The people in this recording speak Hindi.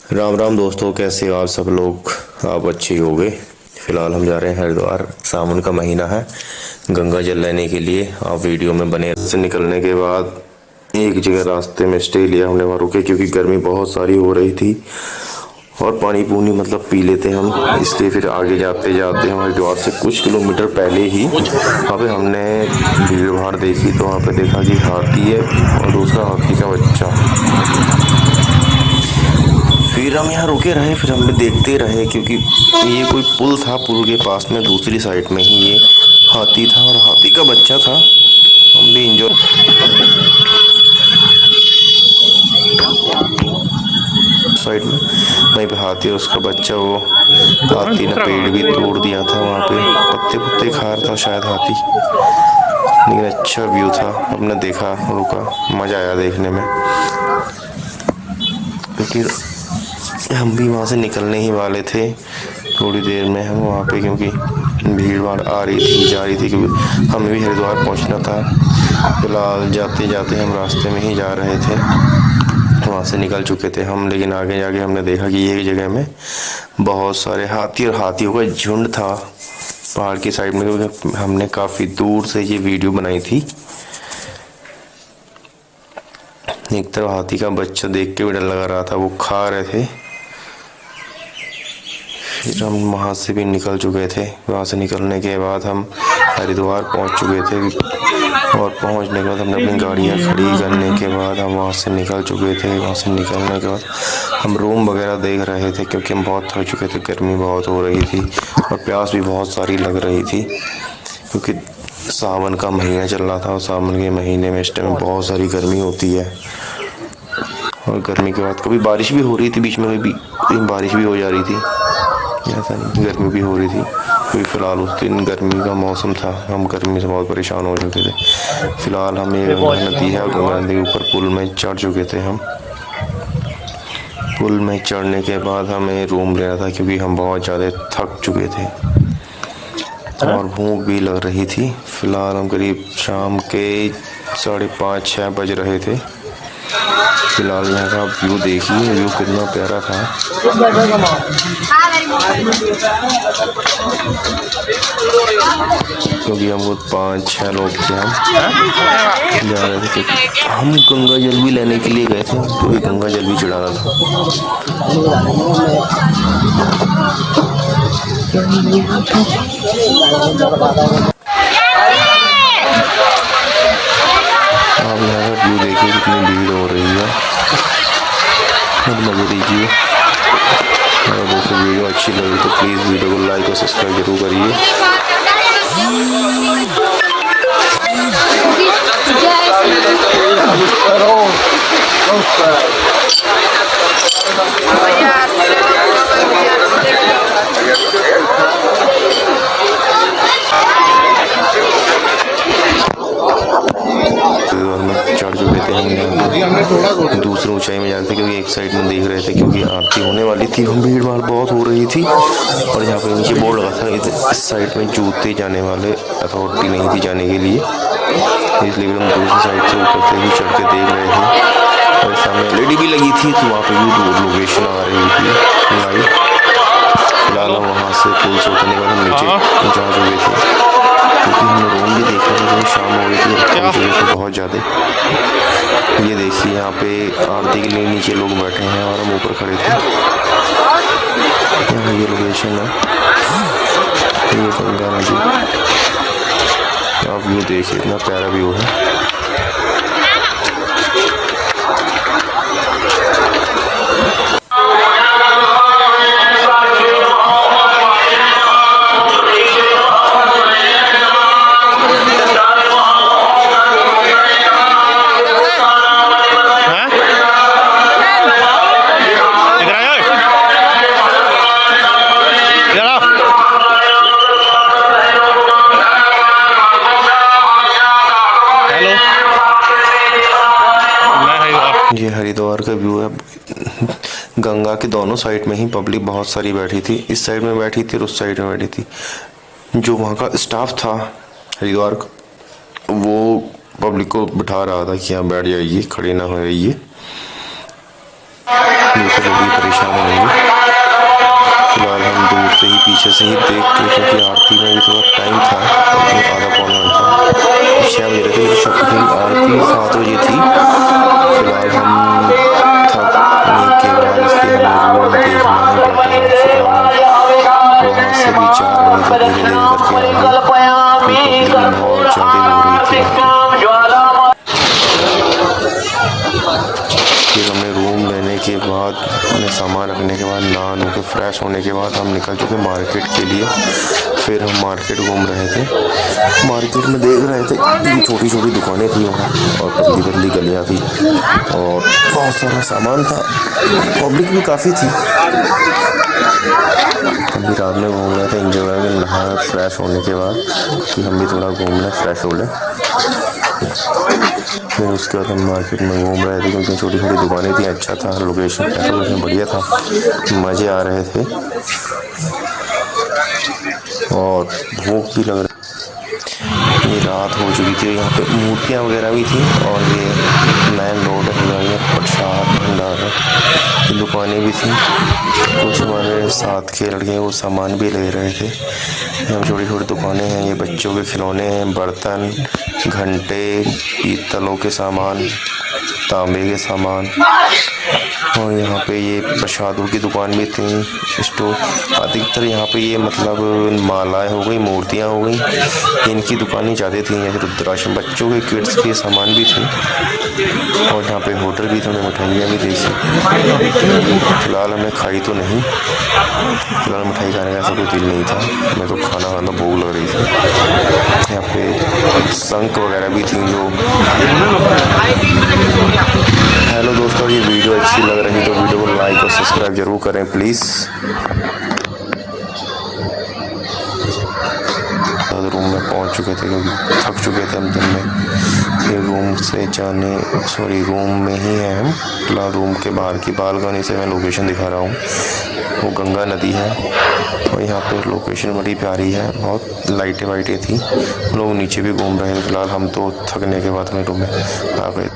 राम राम दोस्तों, कैसे हो आप सब लोग। आप अच्छे हो गए। फिलहाल हम जा रहे हैं हरिद्वार। सावन का महीना है, गंगा जल लेने के लिए। आप वीडियो में बने से निकलने के बाद एक जगह रास्ते में स्टे लिया हमने, वहाँ रुके क्योंकि गर्मी बहुत सारी हो रही थी और पानी पूनी मतलब पी लेते हम, इसलिए फिर आगे जाते जाते हम हरिद्वार से कुछ किलोमीटर पहले ही वहाँ पे हमने भीड़ भाड़ देखी। तो वहाँ पे देखा कि हाथी है और दूसरा हाथी का बच्चा। फिर हम यहाँ रुके रहे, फिर हम देखते रहे क्योंकि ये कोई पुल था, पुल के पास में दूसरी साइड में ही ये हाथी था और हाथी का बच्चा था। हम भी इंजॉय साइड में, वहीं पे हाथी और उसका बच्चा, वो हाथी ने पेड़ भी तोड़ दिया था, वहाँ पे पत्ते पुत्ते खा रहा था शायद हाथी। लेकिन अच्छा व्यू था, हमने देखा, रुका, मजा आया देखने में। क्योंकि हम भी वहाँ से निकलने ही वाले थे थोड़ी देर में हम वहाँ पे, क्योंकि भीड़ भाड़ आ रही थी जा रही थी, क्योंकि हमें भी हरिद्वार पहुँचना था। फिलहाल जाते जाते हम रास्ते में ही जा रहे थे, वहाँ से निकल चुके थे हम। लेकिन आगे जाके हमने देखा कि एक जगह में बहुत सारे हाथी और हाथियों का झुंड था पहाड़ की साइड में, क्योंकि हमने काफ़ी दूर से ये वीडियो बनाई थी। एक तरफ हाथी का बच्चा देख के भी डर लग रहा था, वो खा रहे थे। फिर हम वहाँ से भी निकल चुके थे। वहाँ से निकलने के बाद हम हरिद्वार पहुँच चुके थे और पहुँचने के बाद हमने अपनी गाड़ियाँ खड़ी करने के बाद हम वहाँ से निकल चुके थे। वहाँ से निकलने के बाद हम रूम वगैरह देख रहे थे क्योंकि हम बहुत थक चुके थे, गर्मी बहुत हो रही थी और प्यास भी बहुत सारी लग रही थी, क्योंकि सावन का महीना चल रहा था और सावन के महीने में इस टाइम बहुत सारी गर्मी होती है। और गर्मी के बाद कभी बारिश भी हो रही थी, बीच में कभी बारिश भी हो जा रही थी, ऐसा नहीं, गर्मी भी हो रही थी। क्योंकि फ़िलहाल उस दिन गर्मी का मौसम था, हम गर्मी से बहुत परेशान हो चुके थे। फ़िलहाल हम ये गंगा नदी है, गंगा नदी के ऊपर पुल में चढ़ चुके थे हम। पुल में चढ़ने के बाद हमें रूम लेना था क्योंकि हम बहुत ज़्यादा थक चुके थे और भूख भी लग रही थी। फ़िलहाल हम करीब शाम के 5:30-6 बज रहे थे। फिलहाल यहाँ का व्यू देखिए, व्यू कितना प्यारा था। क्योंकि हम वो 5-6 लोग थे, हम जा रहे थे क्योंकि हम गंगा जल भी लेने के लिए गए थे, तो ये गंगा जल भी चढ़ाना था। आप यहाँ का व्यू देखिए, कितनी भीड़ हो रही है, मजे लीजिए। अगर दोस्तों वीडियो अच्छी लगी तो प्लीज़ वीडियो को लाइक और सब्सक्राइब जरूर करिए। चढ़ चुके थे हम यहाँ दूसरी ऊंचाई में जाते, क्योंकि एक साइड में देख रहे थे क्योंकि आरती होने वाली थी, हम भीड़ भाड़ बहुत हो रही थी। और यहाँ पे नीचे बोर्ड लगा था इस साइड में जूते जाने वाले अथॉरिटी नहीं थी जाने के लिए, इसलिए हम दूसरी साइड से ऊपर से ही चढ़ के देख रहे थे। और सामने एलईडी भी लगी थी, तो वहाँ पे भी लोकेशन आ रही थी लाइव। फिलहाल हम वहाँ से पुल से उतरने के बाद हम नीचे जा चुके थे, क्योंकि हमने रूम भी देखा था, तो शाम हो गई थी, थे बहुत ज़्यादा। ये देखिए यहाँ पे आरती के लिए नीचे लोग बैठे हैं और हम ऊपर खड़े थे। यहाँ ये लोकेशन है, ये गंगा नदी, आप व्यू देखिए, इतना प्यारा व्यू है। ये हरिद्वार का व्यू है। गंगा के दोनों साइड में ही पब्लिक बहुत सारी बैठी थी, इस साइड में बैठी थी और उस साइड में बैठी थी। जो वहाँ का स्टाफ था हरिद्वार का, वो पब्लिक को बिठा रहा था कि यहाँ बैठ जाइए, खड़े ना हो जाइए। दूसरे लोग भी परेशान होंगे। फिलहाल हम दूर से ही पीछे से ही देख के, क्योंकि आरती में भी थोड़ा टाइम था, आधा पौना घंटा 6 बज रहे थे, मेरे शक थी आरती 7 बजे थी। फिलहाल हम थकने के बाद इसलिए हमें रूम देखना ही पड़ता है। फिलहाल वहाँ से भी 4 बजे धीरे धीरे करके आगे पब्लिक बहुत ज़्यादा हो रही थी। फिर हमने रूम लेने के बाद, अपने सामान रखने के बाद, नहा नो के फ्रेश होने के बाद हम निकल चुके मार्केट के लिए। फिर हम मार्केट घूम रहे थे, मार्केट में देख रहे थे कि छोटी छोटी दुकानें थी वहाँ, और पतली पतली गलियाँ थी, और बहुत सारा सामान था, पब्लिक भी काफ़ी थी। हम भी रात में घूम रहे थे, इंजॉय में नहा फ्रेश होने के बाद, कि हम भी थोड़ा घूम लें, फ्रेश हो लें। फिर उसके बाद हम मार्केट में घूम रहे थे, क्योंकि छोटी छोटी दुकानें थी, अच्छा था, लोकेशन बढ़िया था, मज़े आ रहे थे और भूख भी लग रही। ये रात हो चुकी थी, यहाँ पे मूर्तियाँ वगैरह भी थी, और ये मेन रोड है, प्रसाद भंडार की दुकानें भी थी। कुछ हमारे साथ के लड़के वो सामान भी ले रहे थे। यहाँ छोटी छोटी दुकानें हैं, ये बच्चों के खिलौने हैं, बर्तन, घंटे, पीतलों के सामान, तांबे के सामान, और यहाँ पे ये प्रसादों की दुकान भी थी, स्टोर। अधिकतर यहाँ पे ये मतलब मालाएं हो गई, मूर्तियाँ हो गई, इनकी दुकानें ज़्यादा थी। यहाँ रुद्राक्ष, बच्चों के किड्स के सामान भी थे, और यहाँ पे होटल भी थे, उन्हें मिठाइयाँ भी दी थी। फिलहाल हमने खाई तो नहीं, फिलहाल मिठाई खाने का ऐसा कोई दिल नहीं था, मैं तो खाना भूख लग रही थी। यहाँ पे शंख वगैरह भी थी जो। हेलो दोस्तों, ये वीडियो अच्छी लग रही तो वीडियो को लाइक और सब्सक्राइब जरूर करें प्लीज़। रूम में पहुंच चुके थे, क्योंकि थक चुके थे हम दिन में। फिर रूम से रूम में ही है हम। फिलहाल रूम के बाहर की बालकनी से मैं लोकेशन दिखा रहा हूँ, वो गंगा नदी है, और यहाँ पे लोकेशन बड़ी प्यारी है, बहुत लाइटें वाइटें थी, लोग नीचे भी घूम रहे थे। फिलहाल हम तो थकने के बाद अपने रूम में आ गए।